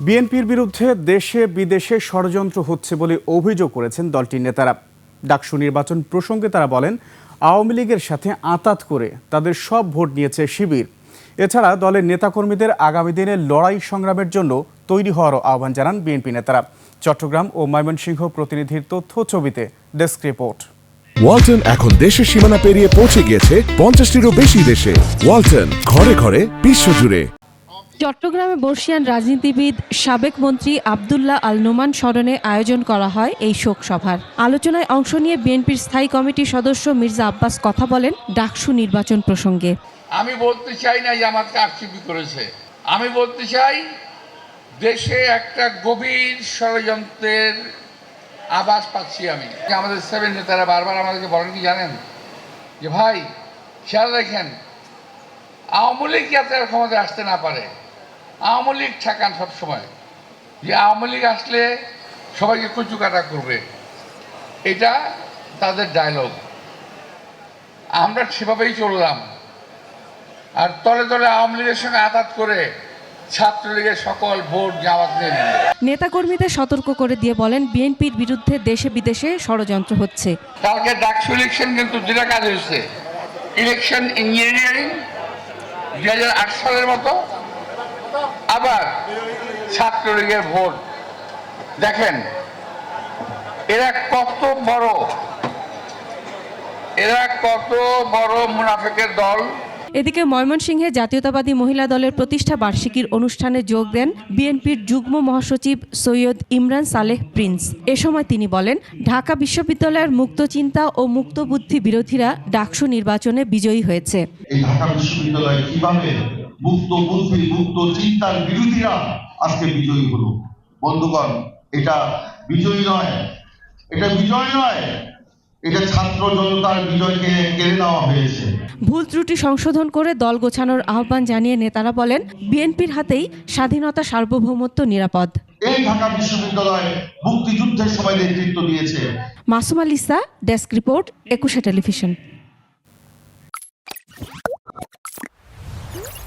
বিএনপির বিরুদ্ধে দেশে বিদেশে ষড়যন্ত্র হচ্ছে বলে অভিযোগ করেছেন দলটির নেতারা। ডাকসু নির্বাচন প্রসঙ্গে তারা বলেন, আওয়ামী লীগের সাথে আঁতাত করে তাদের সব ভোট নিয়েছে শিবির। এছাড়া দলের নেতাকর্মীদের আগামী দিনে লড়াই সংগ্রামের জন্য তৈরি হওয়ারও আহ্বান জানান বিএনপি নেতারা। চট্টগ্রাম ও ময়মনসিংহ প্রতিনিধির তথ্য ছবিতে ডেস্ক রিপোর্ট। ওয়ালটন এখন দেশের সীমানা পেরিয়ে পৌঁছে গিয়েছে 50টিরও বেশি দেশে। ওয়ালটন, ঘরে ঘরে বিশ্বজুড়ে। চট্টগ্রামে বর্ষিয়ান রাজনীতিবিদ সাবেক মন্ত্রী আব্দুল্লাহ আল নোমান স্মরণে আয়োজন করা হয় এই শোক সভার। আলোচনায় অংশ নিয়ে বিএনপির স্থায়ী কমিটির সদস্য মির্জা আব্বাস কথা বলেন ডাকসু নির্বাচন প্রসঙ্গে। আমি বলতে চাই না জামাত কারচুপি করেছে, আমি বলতে চাই দেশে একটা গভীর ষড়যন্ত্রের আভাস পাচ্ছি আমি। আমাদের সেভেন নেতারা বারবার আমাদেরকে বলেন কি জানেন, যে ভাই খেয়াল রাখেন আওয়ামী লীগ যাতে আর ক্ষমতায় আসতে না পারে, আওয়ামী লীগ ঠেকান সবসময়, যে আওয়ামী লীগ আসলে সবাইকে কুচু কাটা করবে, এটা তাদের ডায়লগ। আমরা সেভাবেই চললাম, আর তলে তলে আওয়ামী লীগের সঙ্গে আঘাত করে ছাত্রলীগের সকল ভোট জামাত নিয়ে নিল। নেতাকর্মীদের সতর্ক করে দিয়ে বলেন, বিএনপির বিরুদ্ধে দেশে বিদেশে ষড়যন্ত্র হচ্ছে। কালকে ডাকসু ইলেকশন কিন্তু দুটা কাজ হয়েছে, ইলেকশন ইঞ্জিনিয়ারিং 2008 সালের মতো, আবার ছাত্রলীগের ভোট। দেখেন এরা কত বড় মুনাফিকের দল। এদিকে ময়মনসিংহে জাতীয়তাবাদী মহিলা দলের প্রতিষ্ঠা বার্ষিকীর অনুষ্ঠানে যোগ দেন বিএনপির যুগ্ম মহাসচিব সৈয়দ ইমরান সালেহ প্রিন্স। এ সময় তিনি বলেন, ঢাকা বিশ্ববিদ্যালয়ের মুক্ত চিন্তা ও মুক্ত বুদ্ধি বিরোধীরা ডাকসু নির্বাচনে বিজয়ী হয়েছে। এই ঢাকা বিশ্ববিদ্যালয়ে কিভাবে মুক্ত বুদ্ধি মুক্ত চিন্তার বিরোধীরা আজকে বিজয়ী হলো। বন্ধুগণ, এটা বিজয় নয়, এটা ছাত্র জনতার বিজয়কে কেড়ে নেওয়া হয়েছে। ভুল ত্রুটি সংশোধন করে দল গোছানোর আহ্বান জানিয়ে নেতারা বলেন, বিএনপির হাতেই স্বাধীনতা, সার্বভৌমত্ব নিরাপদ। এই ঢাকা বিশ্ববিদ্যালয় মুক্তিযুদ্ধের সময় নেতৃত্ব দিয়েছে। Masum আলিসা, desk report, 21 television.